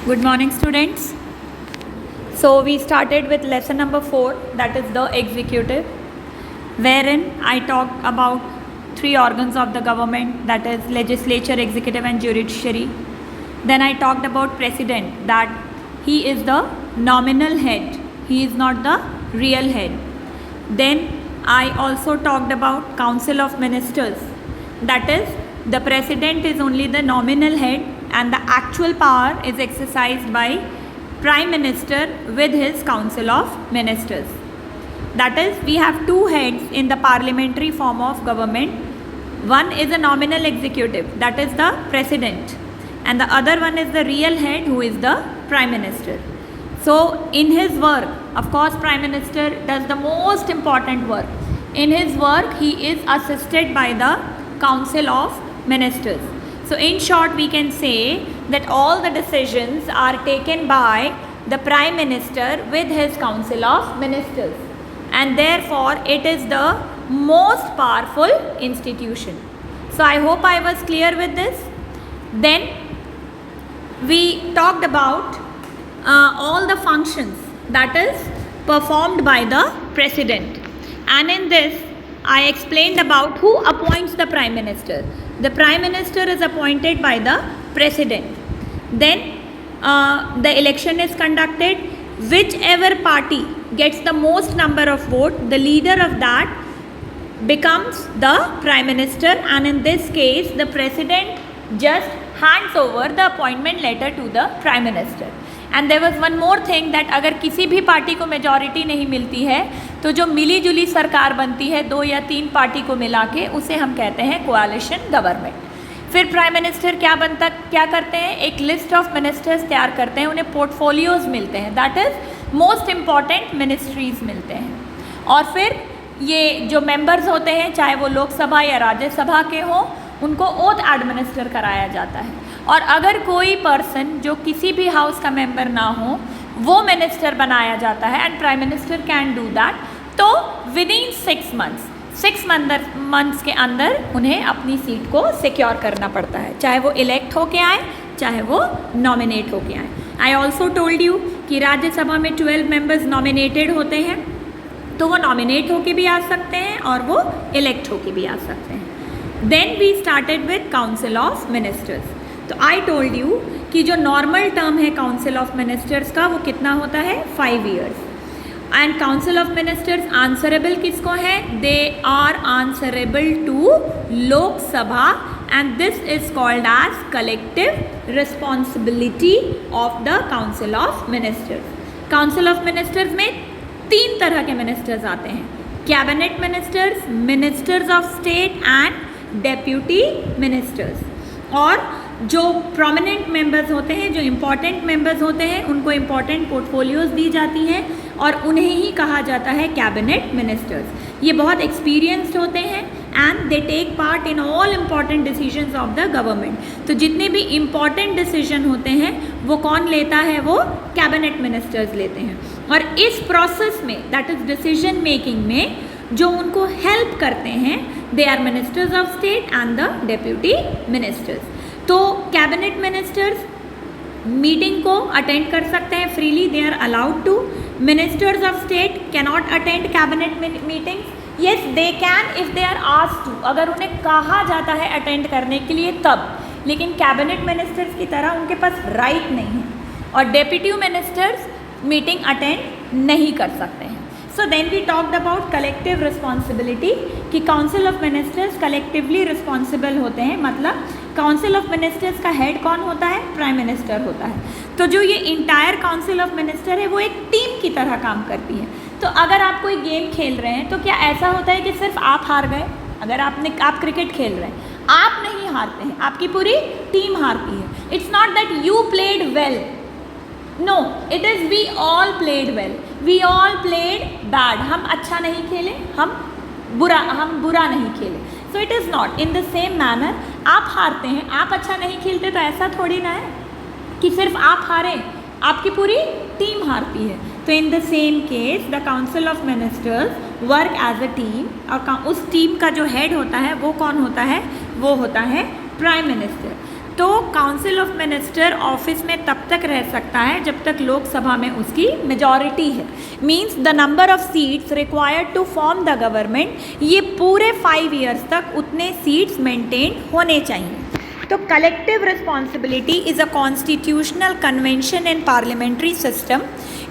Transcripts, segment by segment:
Good morning, students. So we started with lesson number 4, that is the executive, wherein I talked about 3 organs of the government, that is legislature, executive and judiciary. Then I talked about president, that he is the nominal head, he is not the real head. Then I also talked about council of ministers, that is the president is only the nominal head and the actual power is exercised by prime minister with his council of ministers. That is, we have 2 heads in the parliamentary form of government. One is a nominal executive, that is the president, and the other one is the real head, who is the prime minister. So in his work, of course prime minister does the most important work. In his work he is assisted by the council of ministers. So in short, we can say that all the decisions are taken by the prime minister with his council of ministers, and therefore it is the most powerful institution. So I hope I was clear with this. Then we talked about all the functions that is performed by the president, and in this I explained about who appoints the prime minister. The prime minister is appointed by the president. Then the election is conducted. Whichever party gets the most number of votes, the leader of that becomes the prime minister, and in this case the president just hands over the appointment letter to the prime minister. And there was one more thing that अगर किसी भी party को majority नहीं मिलती है तो जो मिली जुली सरकार बनती है 2 या 3 पार्टी को मिला के, उसे हम कहते हैं कोalition गवर्नमेंट. फिर प्राइम मिनिस्टर क्या करते हैं, एक लिस्ट ऑफ मिनिस्टर्स तैयार करते हैं, उन्हें पोर्टफोलियोज मिलते हैं, that is most important ministries मिलते हैं. और फिर ये जो मेंबर्स होते हैं, चाहे वो लोकसभा या राज्यसभा के हों, उनको ओथ एडमिनिस्टर कराया जाता है. और अगर कोई पर्सन जो किसी भी हाउस का मेंबर ना हो वो मिनिस्टर बनाया जाता है, and prime minister can do that. तो विद इन 6 मंथ्स के अंदर उन्हें अपनी सीट को सिक्योर करना पड़ता है, चाहे वो इलेक्ट होके आए, चाहे वो नॉमिनेट होके आए. आई ऑल्सो टोल्ड यू कि राज्यसभा में 12 मेंबर्स नॉमिनेटेड होते हैं, तो वो नॉमिनेट होके भी आ सकते हैं और वो इलेक्ट होके भी आ सकते हैं. Then we started with council of ministers. तो आई टोल्ड यू कि जो नॉर्मल टर्म है काउंसिल ऑफ मिनिस्टर्स का, वो कितना होता है, 5 years. And council of ministers answerable किसको है, they are answerable to Lok Sabha, and this is called as collective responsibility of the council of ministers. Council of ministers में 3 तरह के मिनिस्टर्स आते हैं, cabinet ministers, ministers of state and deputy ministers. और जो prominent members होते हैं, जो इम्पॉर्टेंट मेंबर्स होते हैं, उनको इम्पॉर्टेंट पोर्टफोलियोज दी जाती हैं और उन्हें ही कहा जाता है कैबिनेट मिनिस्टर्स. ये बहुत एक्सपीरियंस्ड होते हैं and they take part in all important decisions of the government. तो जितने भी इम्पॉर्टेंट डिसीजन होते हैं वो कौन लेता है, वो कैबिनेट मिनिस्टर्स लेते हैं. और इस प्रोसेस में, दैट इज डिसीजन मेकिंग में, जो उनको हेल्प करते हैं, they are ministers of state and the deputy ministers. तो कैबिनेट मिनिस्टर्स मीटिंग को अटेंड कर सकते हैं freely, they are allowed to. Ministers of state cannot attend cabinet meetings. Yes they can if they are asked to, अगर उन्हें कहा जाता है अटेंड करने के लिए तब, लेकिन कैबिनेट मिनिस्टर्स की तरह उनके पास राइट नहीं है. और डेप्यूटी मिनिस्टर्स मीटिंग अटेंड नहीं कर सकते हैं. So then we talked about collective responsibility कि council of ministers collectively responsible होते हैं. मतलब काउंसिल ऑफ मिनिस्टर्स का हेड कौन होता है, प्राइम मिनिस्टर होता है. तो जो ये इंटायर काउंसिल ऑफ मिनिस्टर है वो एक टीम की तरह काम करती है. तो अगर आप कोई गेम खेल रहे हैं तो क्या ऐसा होता है कि सिर्फ आप हार गए? अगर आप क्रिकेट खेल रहे हैं, आप नहीं हारते हैं, आपकी पूरी टीम हारती है. It's not that you played well, no, it is we all played well, we all played bad. हम अच्छा नहीं खेले, हम बुरा नहीं खेले. So it is not in the same manner. आप हारते हैं, आप अच्छा नहीं खेलते, तो ऐसा थोड़ी ना है कि सिर्फ आप हारे, आपकी पूरी टीम हारती है. तो in the same case the council of ministers work as a team, और उस टीम का जो हेड होता है वो कौन होता है, वो होता है प्राइम मिनिस्टर. तो काउंसिल ऑफ मिनिस्टर ऑफिस में तब तक रह सकता है जब तक लोकसभा में उसकी मेजॉरिटी है। Means the number of seats required to form the government, ये पूरे 5 ईयर्स तक उतने सीट्स मेंटेन होने चाहिए। तो collective responsibility is a constitutional convention in parliamentary system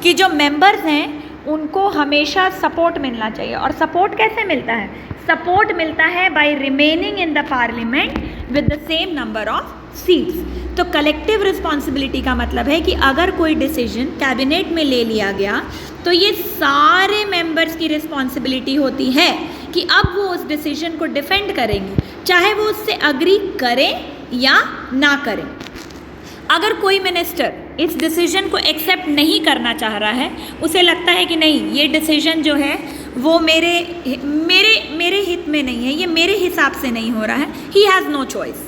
कि जो मेंबर्स हैं उनको हमेशा सपोर्ट मिलना चाहिए। और सपोर्ट कैसे मिलता है? सपोर्ट मिलता है by remaining in the parliament with the same number of seats. तो कलेक्टिव रिस्पॉन्सिबिलिटी का मतलब है कि अगर कोई डिसीजन कैबिनेट में ले लिया गया तो ये सारे मेंबर्स की रिस्पॉन्सिबिलिटी होती है कि अब वो उस डिसीजन को डिफेंड करेंगे, चाहे वो उससे अग्री करें या ना करें। अगर कोई मिनिस्टर इस डिसीजन को एक्सेप्ट नहीं करना चाह रहा है, उसे लगता है कि नहीं ये डिसीजन जो है वो मेरे हित में नहीं है, ये मेरे हिसाब से नहीं हो रहा है, he has no choice,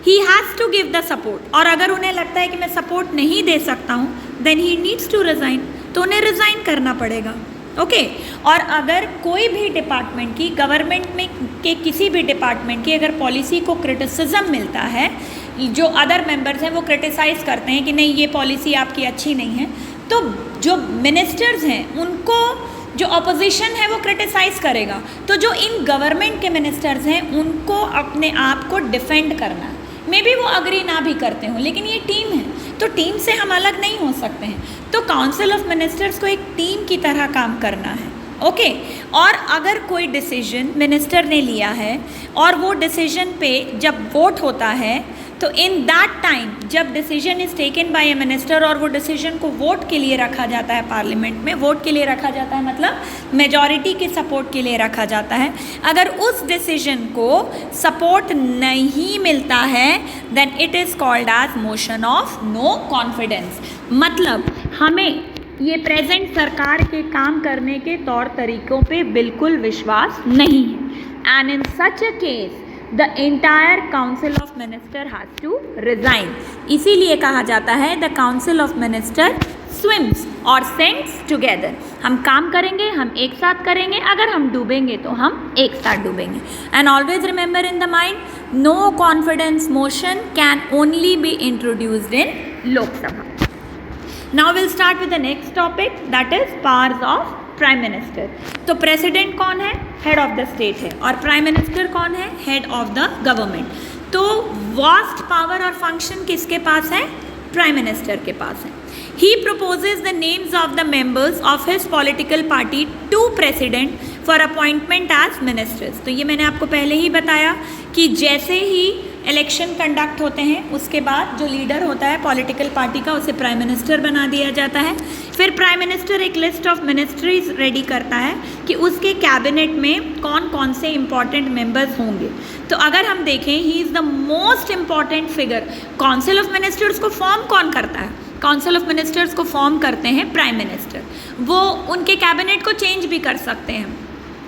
he has to give the support. और अगर उन्हें लगता है कि मैं सपोर्ट नहीं दे सकता हूँ, then he needs to resign, तो उन्हें रिज़ाइन करना पड़ेगा। ओके और अगर कोई भी डिपार्टमेंट की, गवर्नमेंट में के किसी भी डिपार्टमेंट की अगर पॉलिसी को क्रिटिसिज्म मिलता है, जो अदर मेंबर्स हैं वो क्रिटिसाइज़ करते हैं कि नहीं ये पॉलिसी आपकी अच्छी नहीं है, तो जो मिनिस्टर्स हैं उनको जो अपोजिशन है वो क्रिटिसाइज़ करेगा। तो जो इन गवर्नमेंट के मिनिस्टर्स हैं उनको अपने आप को डिफेंड करना है। मे बी वो अग्री ना भी करते हों, लेकिन ये टीम है, तो टीम से हम अलग नहीं हो सकते हैं। तो काउंसिल ऑफ मिनिस्टर्स को एक टीम की तरह काम करना है। ओके और अगर कोई डिसीजन मिनिस्टर ने लिया है और वो डिसीजन पे जब वोट होता है, तो इन दैट टाइम जब decision is taken by A minister और वो डिसीजन को वोट के लिए रखा जाता है पार्लियामेंट में, वोट के लिए रखा जाता है मतलब मेजॉरिटी के सपोर्ट के लिए रखा जाता है। अगर उस डिसीजन को सपोर्ट नहीं मिलता है, then it is called as motion of no confidence. मतलब हमें ये प्रेजेंट सरकार के काम करने के तौर तरीक़ों पे बिल्कुल विश्वास नहीं है। And in such a case the entire council of minister has to resign. इसीलिए कहा जाता है the council of minister swims और सिंक्स टुगेदर। हम काम करेंगे, हम एक साथ करेंगे, अगर हम डूबेंगे तो हम एक साथ डूबेंगे। And always remember in the mind, no confidence motion can only be introduced in Lok Sabha. Now we'll start with the next topic, that is powers of prime minister. तो प्रेसिडेंट कौन है? हेड ऑफ द स्टेट है। और prime minister कौन है? Head of the government. तो vast power और function किसके पास है? प्राइम मिनिस्टर के पास है। ही proposes the names of the members of his political party to president for appointment as ministers। तो ये मैंने आपको पहले ही बताया कि जैसे ही इलेक्शन कंडक्ट होते हैं उसके बाद जो लीडर होता है पॉलिटिकल पार्टी का, उसे प्राइम मिनिस्टर बना दिया जाता है। फिर प्राइम मिनिस्टर एक लिस्ट ऑफ मिनिस्ट्रीज रेडी करता है कि उसके कैबिनेट में कौन कौन से इंपॉर्टेंट मेंबर्स होंगे। तो अगर हम देखें, he is the most important figure. Council of ministers को फॉर्म कौन करता है? काउंसिल ऑफ मिनिस्टर्स को फॉर्म करते हैं प्राइम मिनिस्टर। वो उनके कैबिनेट को चेंज भी कर सकते हैं।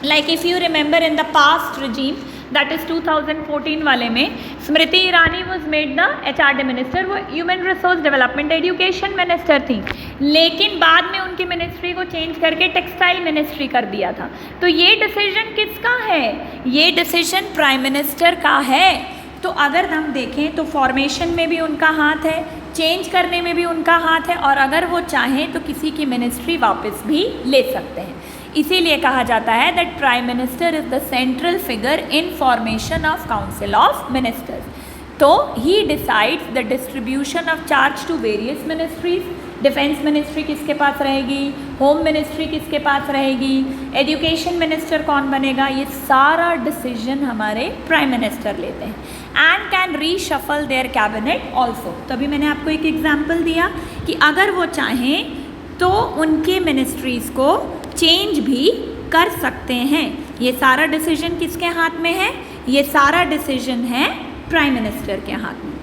Like if you remember in the past regime, that is 2014 वाले में, Smriti Irani was made the HRD minister. वो human resource development education minister थी, लेकिन बाद में उनकी मिनिस्ट्री को चेंज करके टेक्सटाइल मिनिस्ट्री कर दिया था। तो ये डिसीजन किसका है? ये डिसीजन प्राइम मिनिस्टर का है। तो अगर हम देखें तो फॉर्मेशन में भी उनका हाथ है, चेंज करने में भी उनका हाथ है, और अगर वो चाहें तो किसी की मिनिस्ट्री वापस भी ले सकते हैं। इसीलिए कहा जाता है that prime minister is the central figure in formation of council of ministers. तो he decides the distribution of charge to various ministries. Defence ministry किसके पास रहेगी, होम मिनिस्ट्री किसके पास रहेगी, एजुकेशन मिनिस्टर कौन बनेगा, ये सारा डिसीजन हमारे प्राइम मिनिस्टर लेते हैं। And can reshuffle their cabinet also. तो अभी मैंने आपको एक एग्जाम्पल दिया कि अगर वो चाहें तो उनके मिनिस्ट्रीज़ को चेंज भी कर सकते हैं। ये सारा डिसीजन किसके हाथ में है? ये सारा डिसीजन है प्राइम मिनिस्टर के हाथ में।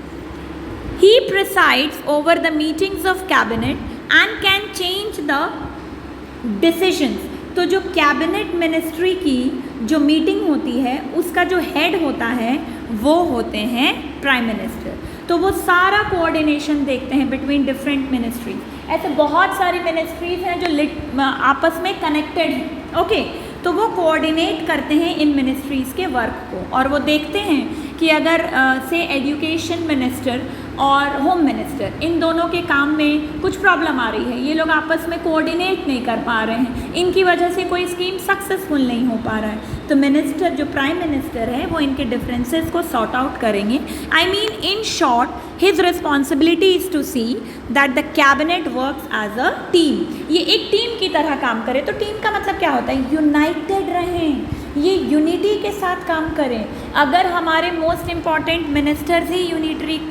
He presides over the meetings of cabinet and can change the decisions. तो जो कैबिनेट मिनिस्ट्री की जो मीटिंग होती है उसका जो हेड होता है वो होते हैं प्राइम मिनिस्टर। तो वो सारा कोऑर्डिनेशन देखते हैं बिटवीन डिफरेंट मिनिस्ट्रीज। ऐसे बहुत सारी मिनिस्ट्रीज हैं जो आपस में कनेक्टेड हैं। ओके तो वो कोऑर्डिनेट करते हैं इन मिनिस्ट्रीज़ के वर्क को, और वो देखते हैं कि अगर से एजुकेशन मिनिस्टर और होम मिनिस्टर इन दोनों के काम में कुछ प्रॉब्लम आ रही है, ये लोग आपस में कोऑर्डिनेट नहीं कर पा रहे हैं, इनकी वजह से कोई स्कीम सक्सेसफुल नहीं हो पा रहा है, तो मिनिस्टर जो प्राइम मिनिस्टर है वो इनके डिफरेंसेस को सॉर्ट आउट करेंगे. I mean in short his responsibility is to see that the cabinet works as a team. ये एक टीम की तरह काम करे. तो टीम का मतलब क्या होता है? यूनाइटेड रहें, ये यूनिटी के साथ काम करें. अगर हमारे मोस्ट इम्पॉर्टेंट मिनिस्टर्स ही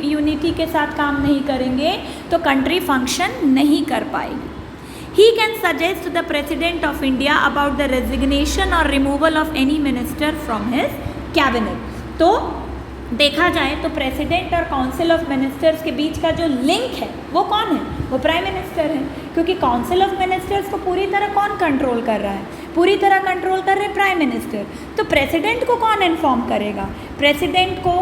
यूनिटी के साथ काम नहीं करेंगे तो कंट्री फंक्शन नहीं कर पाएगी. He can suggest to the President of India about the resignation or removal of any minister from his cabinet. तो देखा जाए तो प्रेसिडेंट और काउंसिल ऑफ मिनिस्टर्स के बीच का जो लिंक है वो कौन है? वो प्राइम मिनिस्टर है, क्योंकि काउंसिल ऑफ मिनिस्टर्स को पूरी तरह कौन कंट्रोल कर रहा है? पूरी तरह कंट्रोल कर रहे हैं प्राइम मिनिस्टर. तो प्रेसिडेंट को कौन इन्फॉर्म करेगा? प्रेसिडेंट को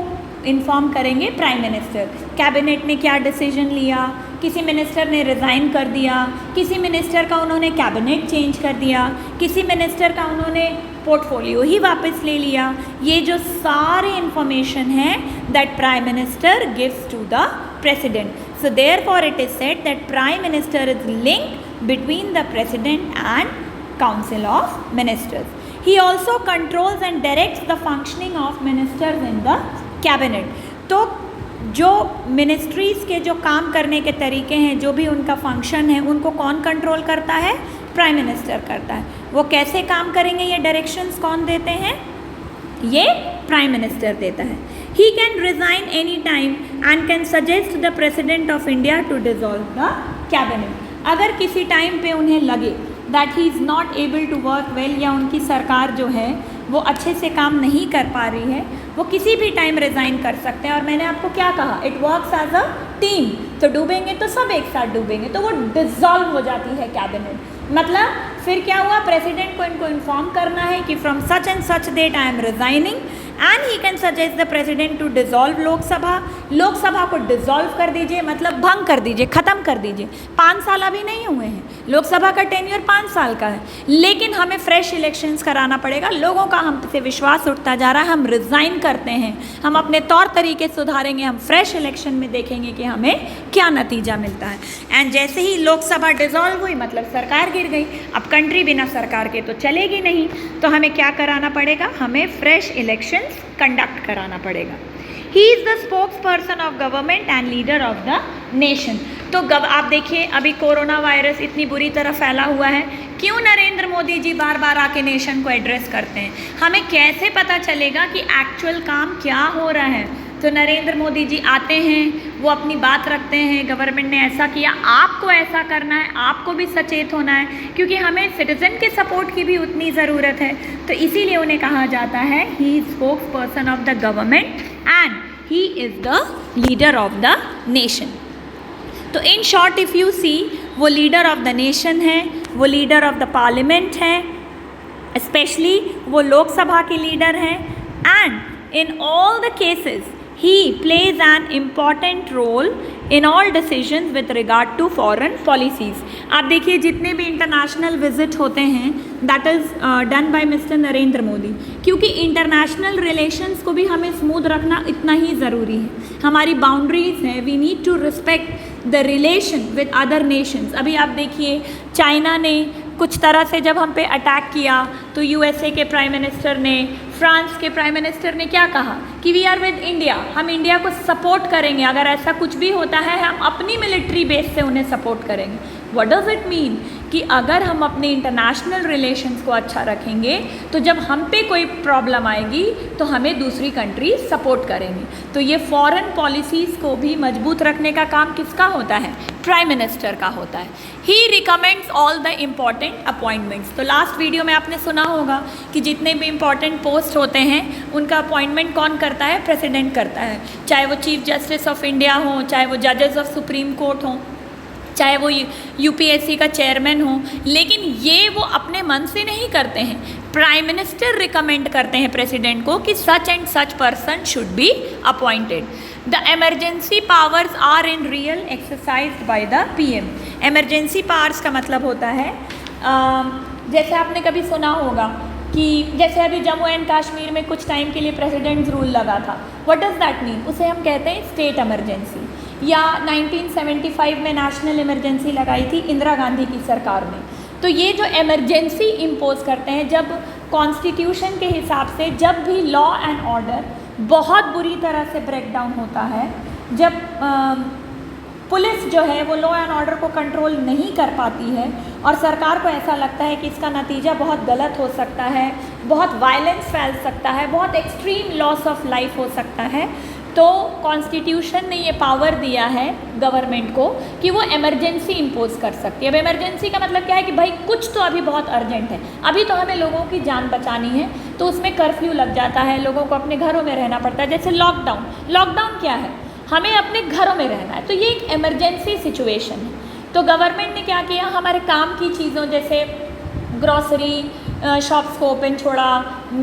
इन्फॉर्म करेंगे प्राइम मिनिस्टर. कैबिनेट ने क्या डिसीजन लिया, किसी मिनिस्टर ने रिज़ाइन कर दिया, किसी मिनिस्टर का उन्होंने कैबिनेट चेंज कर दिया, किसी मिनिस्टर का उन्होंने पोर्टफोलियो ही वापस ले लिया, ये जो सारे इन्फॉर्मेशन है that prime minister gives to the president. So therefore it is said that prime minister is link between the president and council of ministers. He also controls and directs the functioning of ministers in the cabinet. तो जो ministries के जो काम करने के तरीके हैं, जो भी उनका फंक्शन है, उनको कौन कंट्रोल करता है? प्राइम मिनिस्टर करता है. वो कैसे काम करेंगे ये डायरेक्शंस कौन देते हैं? ये प्राइम मिनिस्टर देता है. He can resign any time and can suggest the president of India to dissolve the cabinet. अगर किसी टाइम पे उन्हें लगे that he is not able to work well, या उनकी सरकार जो है वो अच्छे से काम नहीं कर पा रही है, वो किसी भी टाइम रिज़ाइन कर सकते हैं. और मैंने आपको क्या कहा? It works as a team. तो डूबेंगे तो सब एक साथ डूबेंगे, तो वो डिसॉल्व हो जाती है कैबिनेट. मतलब फिर क्या हुआ? प्रेसिडेंट को इनको इन्फॉर्म करना है कि from such and such date I am resigning, and he can suggest the president to dissolve Lok Sabha. Lok Sabha को डिसॉल्व कर दीजिए, मतलब भंग कर दीजिए, ख़त्म कर दीजिए. 5 साल अभी नहीं हुए हैं, लोकसभा का टेन्योर 5 साल का है, लेकिन हमें फ्रेश इलेक्शंस कराना पड़ेगा. लोगों का हम पे विश्वास उठता जा रहा है, हम रिज़ाइन करते हैं, हम अपने तौर तरीके सुधारेंगे, हम फ्रेश इलेक्शन में देखेंगे कि हमें क्या नतीजा मिलता है. एंड जैसे ही लोकसभा डिसॉल्व हुई मतलब सरकार गिर गई. अब कंट्री बिना सरकार के तो चलेगी नहीं, तो हमें क्या कराना पड़ेगा? हमें फ्रेश इलेक्शन कंडक्ट कराना पड़ेगा. He is the spokes person of government and leader of the nation. तो आप देखिए अभी कोरोना वायरस इतनी बुरी तरह फैला हुआ है, क्यों नरेंद्र मोदी जी बार बार आके नेशन को एड्रेस करते हैं? हमें कैसे पता चलेगा कि एक्चुअल काम क्या हो रहा है? तो नरेंद्र मोदी जी आते हैं, वो अपनी बात रखते हैं, गवर्नमेंट ने ऐसा किया, आपको ऐसा करना है, आपको भी सचेत होना है, क्योंकि हमें सिटीजन के सपोर्ट की भी उतनी ज़रूरत है. तो इसीलिए उन्हें कहा जाता है he is spokes person of the government and he is the leader of the nation. तो in short if you see, वो लीडर ऑफ द नेशन है, वो लीडर ऑफ द पार्लियामेंट है, स्पेशली वो लोकसभा के लीडर हैं. And in all the cases he plays an important role in all decisions with regard to foreign policies. आप देखिए जितने भी इंटरनेशनल विजिट होते हैं that is done by mister Narendra Modi, क्योंकि इंटरनेशनल रिलेशंस को भी हमें स्मूथ रखना इतना ही ज़रूरी है. हमारी बाउंड्रीज हैं, we need to respect the relation with other nations. अभी आप देखिए चाइना ने कुछ तरह से जब हम पे अटैक किया तो यूएसए के प्राइम मिनिस्टर ने, फ्रांस के प्राइम मिनिस्टर ने क्या कहा कि वी आर विद इंडिया, हम इंडिया को सपोर्ट करेंगे, अगर ऐसा कुछ भी होता है हम अपनी मिलिट्री बेस से उन्हें सपोर्ट करेंगे. What does it mean? कि अगर हम अपने इंटरनेशनल रिलेशंस को अच्छा रखेंगे तो जब हम पे कोई प्रॉब्लम आएगी तो हमें दूसरी कंट्री सपोर्ट करेंगी. तो ये फॉरेन पॉलिसीज़ को भी मजबूत रखने का काम किसका होता है? प्राइम मिनिस्टर का होता है. He recommends all the important appointments. तो लास्ट वीडियो में आपने सुना होगा कि जितने भी इम्पॉर्टेंट पोस्ट होते हैं उनका अपॉइंटमेंट कौन करता है? प्रेसिडेंट करता है. चाहे वो चीफ जस्टिस ऑफ इंडिया हो, चाहे वो जजेस ऑफ सुप्रीम कोर्ट हों, चाहे वो यूपीएससी का चेयरमैन हो, लेकिन ये वो अपने मन से नहीं करते हैं. प्राइम मिनिस्टर रिकमेंड करते हैं प्रेसिडेंट को कि such and such person should be appointed. The emergency powers are in real exercised by the PM. Emergency powers का मतलब होता है जैसे आपने कभी सुना होगा कि कि जैसे अभी जम्मू एंड कश्मीर में कुछ टाइम के लिए प्रेसिडेंट्स रूल लगा था, व्हाट डज़ दैट मीन? उसे हम कहते हैं स्टेट इमरजेंसी। या 1975 में नेशनल इमरजेंसी लगाई थी इंदिरा गांधी की सरकार ने। तो ये जो इमरजेंसी इम्पोज करते हैं, जब कॉन्स्टिट्यूशन के हिसाब से जब भी लॉ एंड ऑर्डर बहुत बुरी तरह से ब्रेक डाउन होता है, जब पुलिस जो है वो लॉ एंड ऑर्डर को कंट्रोल नहीं कर पाती है और सरकार को ऐसा लगता है कि इसका नतीजा बहुत गलत हो सकता है, बहुत वायलेंस फैल सकता है, बहुत एक्सट्रीम लॉस ऑफ लाइफ हो सकता है, तो कॉन्स्टिट्यूशन ने ये पावर दिया है गवर्नमेंट को कि वो इमरजेंसी इम्पोज कर सकती है। अब इमरजेंसी का मतलब क्या है कि भाई कुछ तो अभी बहुत अर्जेंट है, अभी तो हमें लोगों की जान बचानी है, तो उसमें कर्फ्यू लग जाता है, लोगों को अपने घरों में रहना पड़ता है। जैसे लॉकडाउन, लॉकडाउन क्या है? हमें अपने घरों में रहना है, तो ये एक इमरजेंसी सिचुएशन है। तो गवर्नमेंट ने क्या किया, हमारे काम की चीज़ों जैसे ग्रॉसरी शॉप्स को ओपन छोड़ा,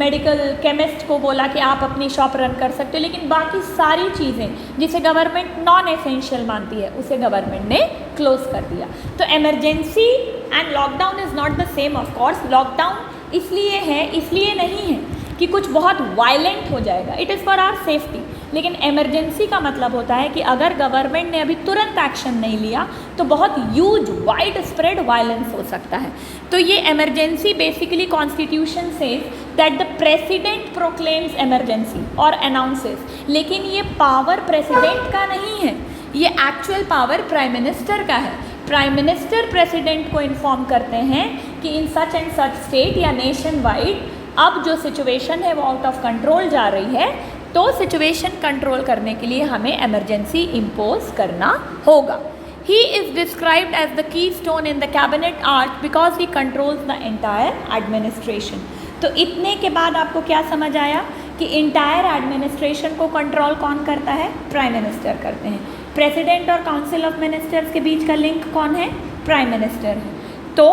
मेडिकल केमिस्ट को बोला कि आप अपनी शॉप रन कर सकते हो, लेकिन बाकी सारी चीज़ें जिसे गवर्नमेंट नॉन एसेंशियल मानती है उसे गवर्नमेंट ने क्लोज कर दिया। तो emergency and lockdown is not the same. Of course lockdown इसलिए है, इसलिए नहीं है कि कुछ बहुत वायलेंट हो जाएगा, it is for our safety. लेकिन इमरजेंसी का मतलब होता है कि अगर गवर्नमेंट ने अभी तुरंत एक्शन नहीं लिया तो बहुत ह्यूज वाइड स्प्रेड वायलेंस हो सकता है। तो ये emergency basically constitution says that the president proclaims emergency और अनाउंसेस, लेकिन ये पावर प्रेसिडेंट का नहीं है, ये एक्चुअल पावर प्राइम मिनिस्टर का है। प्राइम मिनिस्टर प्रेसिडेंट को इन्फॉर्म करते हैं कि इन सच एंड सच स्टेट या नेशन वाइड अब जो सिचुएशन है वो आउट ऑफ कंट्रोल जा रही है, तो सिचुएशन कंट्रोल करने के लिए हमें इमरजेंसी इम्पोज करना होगा। He is described as the keystone in the cabinet arch because he controls the entire administration. तो इतने के बाद आपको क्या समझ आया कि इंटायर एडमिनिस्ट्रेशन को कंट्रोल कौन करता है? प्राइम मिनिस्टर करते हैं। प्रेसिडेंट और काउंसिल ऑफ मिनिस्टर्स के बीच का लिंक कौन है? प्राइम मिनिस्टर है। तो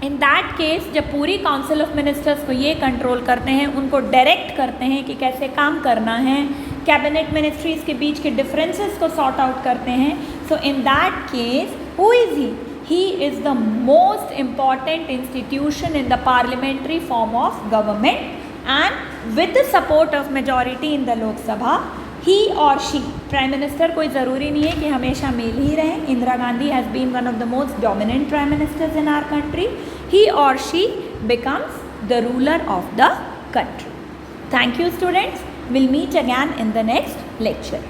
इन दैट केस जब पूरी काउंसिल ऑफ मिनिस्टर्स को ये कंट्रोल करते हैं, उनको डायरेक्ट करते हैं कि कैसे काम करना है, कैबिनेट मिनिस्ट्रीज़ के बीच के डिफरेंसेस को सॉर्ट आउट करते हैं, so in that case who is he? He is the most important institution in the parliamentary form of government, and with the support of majority in the Lok Sabha, he or she, Prime Minister कोई ज़रूरी नहीं है कि हमेशा mail ही रहे। Indira Gandhi has been one of the most dominant Prime Ministers in our country. He or she becomes the ruler of the country. Thank you students. We'll meet again in the next lecture.